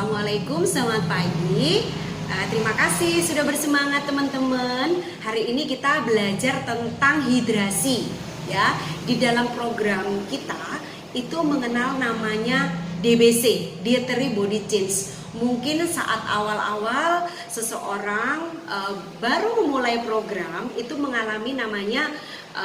Assalamualaikum, selamat pagi. Terima kasih sudah bersemangat teman-teman. Hari ini kita belajar tentang hidrasi ya. Di dalam program kita itu mengenal namanya DBC, Dietary Body Change. Mungkin saat awal-awal seseorang baru memulai program itu mengalami namanya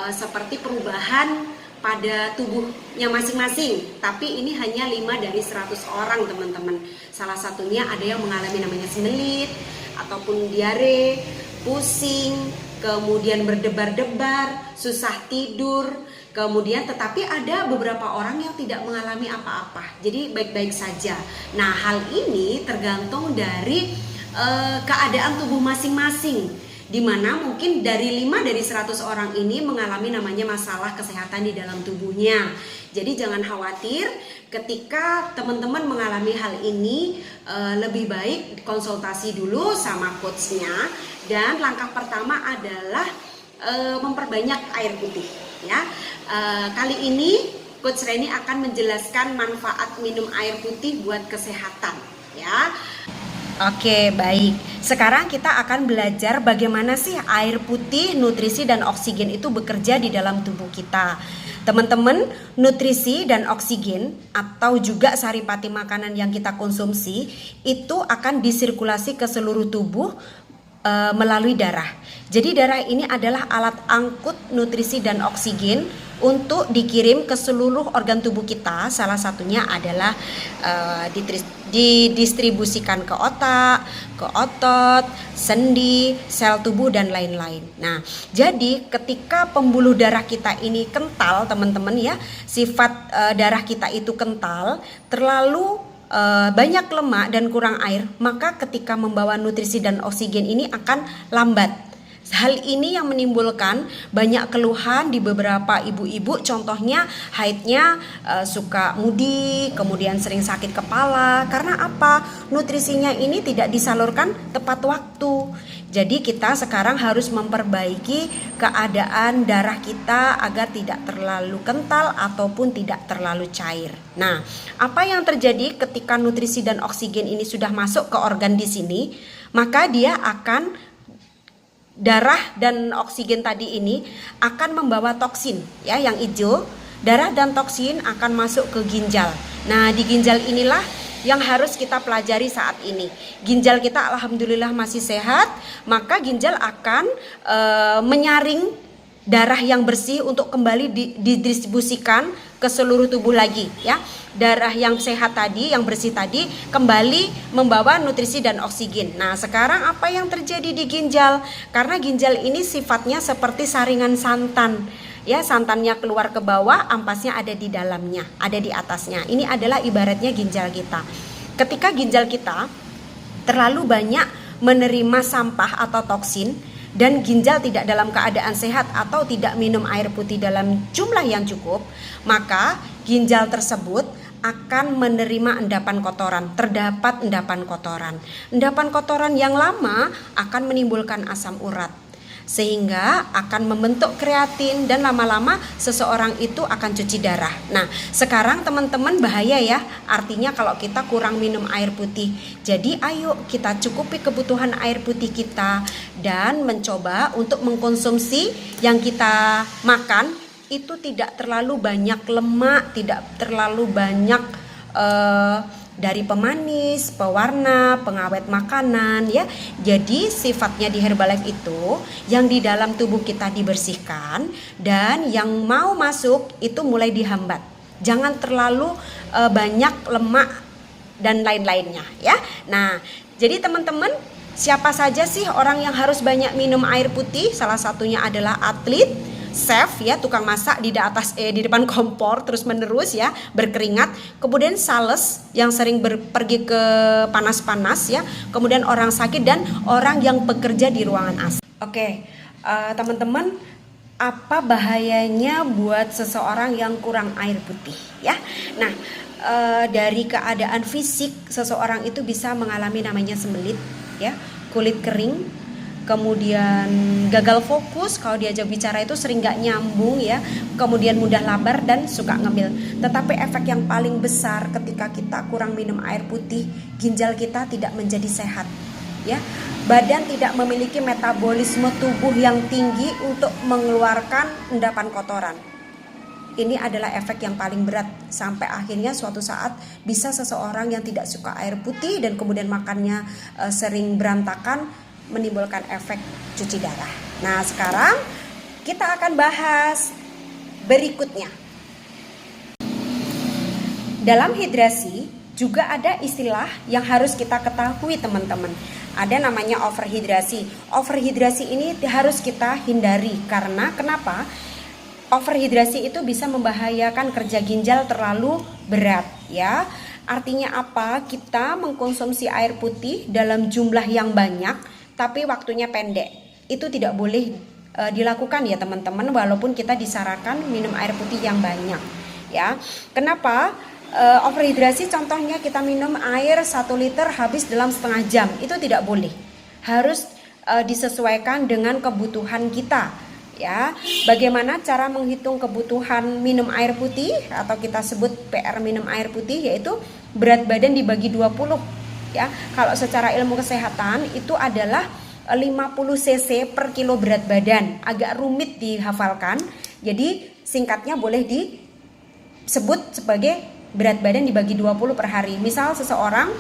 seperti perubahan pada tubuhnya masing-masing. Tapi ini hanya 5 dari 100 orang teman-teman. Salah satunya ada yang mengalami namanya sembelit ataupun diare, pusing, kemudian berdebar-debar, susah tidur. Kemudian tetapi ada beberapa orang yang tidak mengalami apa-apa. Jadi baik-baik saja. Nah, hal ini tergantung dari keadaan tubuh masing-masing, di mana mungkin dari 5 dari 100 orang ini mengalami namanya masalah kesehatan di dalam tubuhnya. Jadi jangan khawatir ketika teman-teman mengalami hal ini, lebih baik konsultasi dulu sama coachnya. Dan langkah pertama adalah memperbanyak air putih ya. Kali ini Coach Reni akan menjelaskan manfaat minum air putih buat kesehatan ya. Oke, baik. Sekarang kita akan belajar bagaimana sih air putih, nutrisi, dan oksigen itu bekerja di dalam tubuh kita. Teman-teman, nutrisi dan oksigen atau juga saripati makanan yang kita konsumsi itu akan disirkulasi ke seluruh tubuh melalui darah. Jadi darah ini adalah alat angkut nutrisi dan oksigen untuk dikirim ke seluruh organ tubuh kita. Salah satunya adalah didistribusikan ke otak, ke otot, sendi, sel tubuh, dan lain-lain. Nah, jadi ketika pembuluh darah kita ini kental, teman-teman ya, sifat darah kita itu kental, terlalu banyak lemak dan kurang air, maka ketika membawa nutrisi dan oksigen ini akan lambat. Hal ini yang menimbulkan banyak keluhan di beberapa ibu-ibu, contohnya haidnya suka mudi, kemudian sering sakit kepala. Karena apa? Nutrisinya ini tidak disalurkan tepat waktu. Jadi kita sekarang harus memperbaiki keadaan darah kita agar tidak terlalu kental ataupun tidak terlalu cair. Nah, apa yang terjadi ketika nutrisi dan oksigen ini sudah masuk ke organ di sini? Maka dia akan darah dan oksigen tadi ini akan membawa toksin ya, yang hijau. Darah dan toksin akan masuk ke ginjal. Nah, di ginjal inilah yang harus kita pelajari saat ini. Ginjal kita alhamdulillah masih sehat, maka ginjal akan menyaring darah yang bersih untuk kembali didistribusikan ke seluruh tubuh lagi ya. Darah yang sehat tadi, yang bersih tadi kembali membawa nutrisi dan oksigen. Nah, sekarang apa yang terjadi di ginjal? Karena ginjal ini sifatnya seperti saringan santan. Ya, santannya keluar ke bawah, ampasnya ada di dalamnya, ada di atasnya. Ini adalah ibaratnya ginjal kita. Ketika ginjal kita terlalu banyak menerima sampah atau toksin, dan ginjal tidak dalam keadaan sehat atau tidak minum air putih dalam jumlah yang cukup, maka ginjal tersebut akan menerima endapan kotoran. Terdapat endapan kotoran. Endapan kotoran yang lama akan menimbulkan asam urat, sehingga akan membentuk kreatin dan lama-lama seseorang itu akan cuci darah. Nah, sekarang teman-teman bahaya ya, artinya kalau kita kurang minum air putih. Jadi ayo kita cukupi kebutuhan air putih kita dan mencoba untuk mengkonsumsi yang kita makan itu tidak terlalu banyak lemak, tidak terlalu banyak dari pemanis, pewarna, pengawet makanan ya. Jadi sifatnya di Herbalife itu yang di dalam tubuh kita dibersihkan dan yang mau masuk itu mulai dihambat. Jangan terlalu banyak lemak dan lain-lainnya ya. Nah, jadi teman-teman, siapa saja sih orang yang harus banyak minum air putih? Salah satunya adalah atlet, chef ya, tukang masak di depan kompor terus menerus ya, berkeringat. Kemudian sales yang sering pergi ke panas-panas ya. Kemudian orang sakit dan orang yang bekerja di ruangan AC. Oke, teman-teman, apa bahayanya buat seseorang yang kurang air putih ya? Nah, dari keadaan fisik seseorang itu bisa mengalami namanya sembelit ya, kulit kering, kemudian gagal fokus, kalau diajak bicara itu sering gak nyambung ya, kemudian mudah lapar dan suka ngemil. Tetapi efek yang paling besar ketika kita kurang minum air putih, ginjal kita tidak menjadi sehat ya. Badan tidak memiliki metabolisme tubuh yang tinggi untuk mengeluarkan endapan kotoran. Ini adalah efek yang paling berat, sampai akhirnya suatu saat bisa seseorang yang tidak suka air putih dan kemudian makannya sering berantakan, menimbulkan efek cuci darah. Nah, sekarang kita akan bahas berikutnya. Dalam hidrasi juga ada istilah yang harus kita ketahui teman-teman. Ada namanya overhidrasi. Overhidrasi ini harus kita hindari karena kenapa? Overhidrasi itu bisa membahayakan kerja ginjal terlalu berat ya. Artinya apa? Kita mengkonsumsi air putih dalam jumlah yang banyak tapi waktunya pendek. Itu tidak boleh dilakukan ya teman-teman, walaupun kita disarankan minum air putih yang banyak ya. Kenapa? Overhidrasi contohnya kita minum air 1 liter habis dalam setengah jam, itu tidak boleh. Harus disesuaikan dengan kebutuhan kita ya. Bagaimana cara menghitung kebutuhan minum air putih atau kita sebut PR minum air putih, yaitu berat badan dibagi 20 ya. Kalau secara ilmu kesehatan itu adalah 50 cc per kilo berat badan. Agak rumit dihafalkan, jadi singkatnya boleh disebut sebagai berat badan dibagi 20 per hari. Misal seseorang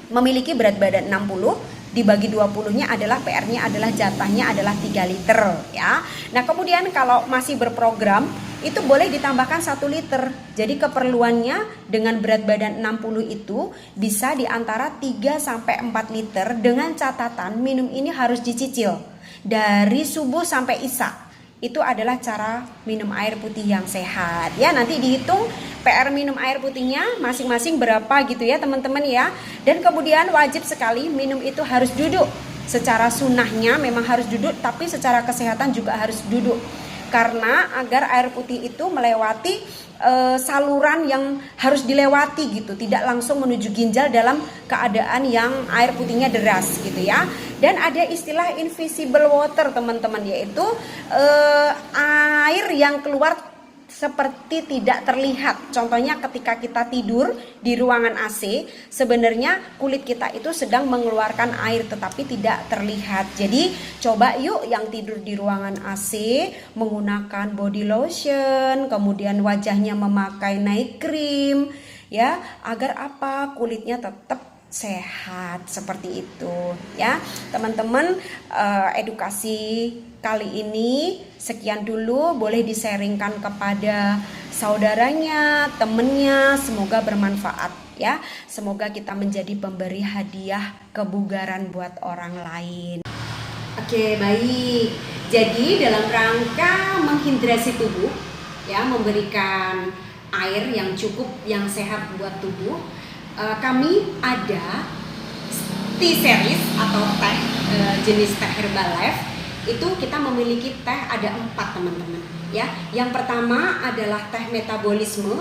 memiliki berat badan 60, dibagi 20-nya adalah PR-nya adalah jatahnya adalah 3 liter ya. Nah, kemudian kalau masih berprogram itu boleh ditambahkan 1 liter. Jadi keperluannya dengan berat badan 60 itu bisa di antara 3 sampai 4 liter, dengan catatan minum ini harus dicicil dari subuh sampai isya. Itu adalah cara minum air putih yang sehat ya. Nanti dihitung PR minum air putihnya masing-masing berapa gitu ya teman-teman ya. Dan kemudian wajib sekali minum itu harus duduk. Secara sunnahnya memang harus duduk, tapi secara kesehatan juga harus duduk. Karena agar air putih itu melewati saluran yang harus dilewati gitu, tidak langsung menuju ginjal dalam keadaan yang air putihnya deras gitu ya. Dan ada istilah invisible water teman-teman, yaitu air yang keluar seperti tidak terlihat. Contohnya ketika kita tidur di ruangan AC, sebenarnya kulit kita itu sedang mengeluarkan air tetapi tidak terlihat. Jadi coba yuk yang tidur di ruangan AC menggunakan body lotion, kemudian wajahnya memakai night cream ya, agar apa? Kulitnya tetap sehat seperti itu ya teman-teman. Edukasi kali ini sekian dulu, boleh disaringkan kepada saudaranya, temennya, semoga bermanfaat ya. Semoga kita menjadi pemberi hadiah kebugaran buat orang lain. Oke, baik. Jadi dalam rangka menghidrasi tubuh ya, memberikan air yang cukup, yang sehat buat tubuh, kami ada tea series atau teh jenis teh Herbalife. Itu kita memiliki teh ada 4 teman-teman ya. Yang pertama adalah teh metabolisme.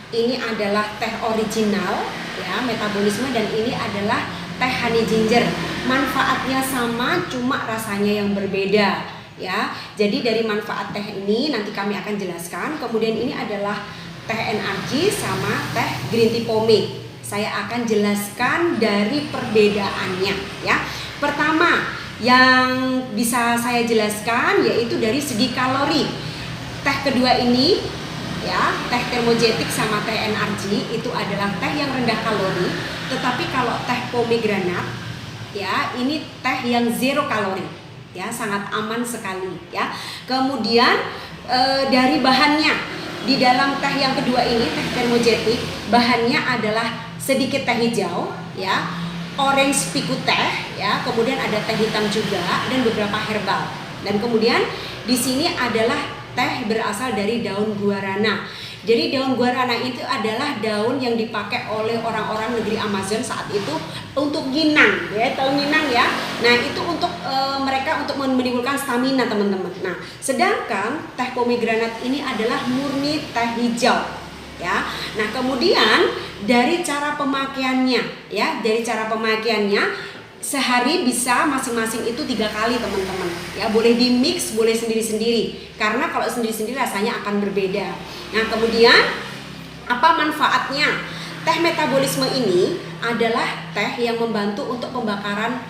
Ini adalah teh original ya, metabolisme, dan ini adalah teh honey ginger. Manfaatnya sama, cuma rasanya yang berbeda ya. Jadi dari manfaat teh ini nanti kami akan jelaskan. Kemudian ini adalah teh NRG sama teh green tea pomade. Saya akan jelaskan dari perbedaannya ya. Pertama yang bisa saya jelaskan yaitu dari segi kalori. Teh kedua ini ya, teh termogetik sama teh NRG itu adalah teh yang rendah kalori. Tetapi kalau teh pomegranat ya, ini teh yang zero kalori ya, sangat aman sekali ya. Kemudian dari bahannya, di dalam teh yang kedua ini, teh termogetik, bahannya adalah sedikit teh hijau ya, orange piku teh ya, kemudian ada teh hitam juga dan beberapa herbal. Dan kemudian di sini adalah teh berasal dari daun guarana. Jadi daun guarana itu adalah daun yang dipakai oleh orang-orang negeri Amazon saat itu untuk ginang ya, tahu ginang ya. Nah, itu untuk mereka untuk menimbulkan stamina teman-teman. Nah, sedangkan teh pomegranat ini adalah murni teh hijau ya. Nah, kemudian dari cara pemakaiannya ya, dari cara pemakaiannya sehari bisa masing-masing itu 3 kali teman-teman ya, boleh di mix, boleh sendiri-sendiri karena kalau sendiri-sendiri rasanya akan berbeda. Nah kemudian apa manfaatnya? Teh metabolisme ini adalah teh yang membantu untuk pembakaran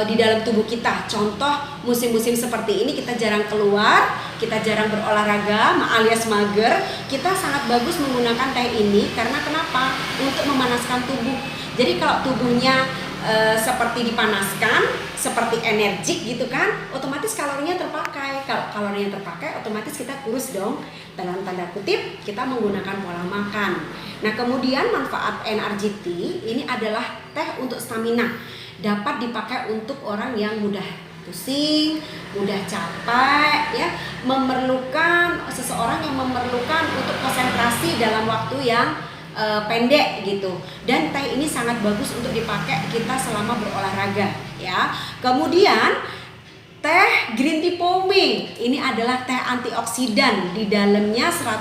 di dalam tubuh kita. Contoh musim-musim seperti ini kita jarang keluar, kita jarang berolahraga alias mager, kita sangat bagus menggunakan teh ini karena kenapa? Untuk memanaskan tubuh. Jadi kalau tubuhnya seperti dipanaskan, seperti energik gitu kan, otomatis kalorinya terpakai. Kalau kalorinya terpakai, otomatis kita kurus dong. Dalam tanda kutip, kita menggunakan pola makan. Nah, kemudian manfaat NRGT ini adalah teh untuk stamina. Dapat dipakai untuk orang yang mudah pusing, mudah capek, ya, memerlukan seseorang yang memerlukan untuk konsentrasi dalam waktu yang pendek gitu. Dan teh ini sangat bagus untuk dipakai kita selama berolahraga ya. Kemudian teh green tea pomade ini adalah teh antioksidan, di dalamnya 100%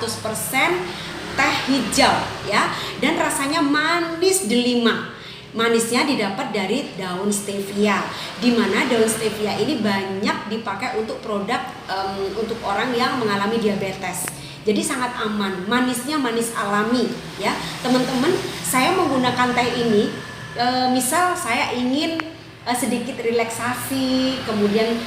teh hijau ya, dan rasanya manis delima. Manisnya didapat dari daun stevia, di mana daun stevia ini banyak dipakai untuk produk untuk orang yang mengalami diabetes. Jadi sangat aman, manisnya manis alami ya. Teman-teman, saya menggunakan teh ini misal saya ingin sedikit relaksasi, kemudian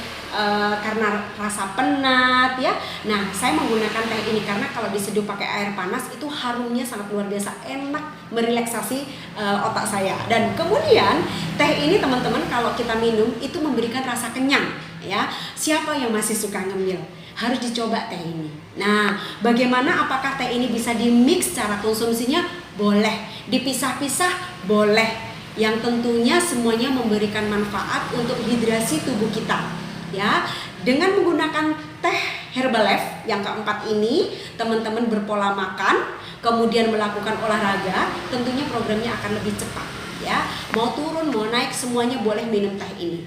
karena rasa penat ya. Nah, saya menggunakan teh ini karena kalau diseduh pakai air panas itu harumnya sangat luar biasa enak, merelaksasi otak saya. Dan kemudian teh ini teman-teman kalau kita minum itu memberikan rasa kenyang ya. Siapa yang masih suka ngemil? Harus dicoba teh ini. Nah, bagaimana apakah teh ini bisa di-mix cara konsumsinya? Boleh. Dipisah-pisah? Boleh. Yang tentunya semuanya memberikan manfaat untuk hidrasi tubuh kita. Ya, dengan menggunakan teh Herbalife yang keempat ini, teman-teman berpola makan, kemudian melakukan olahraga, tentunya programnya akan lebih cepat. Ya, mau turun, mau naik, semuanya boleh minum teh ini.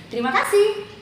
Terima kasih.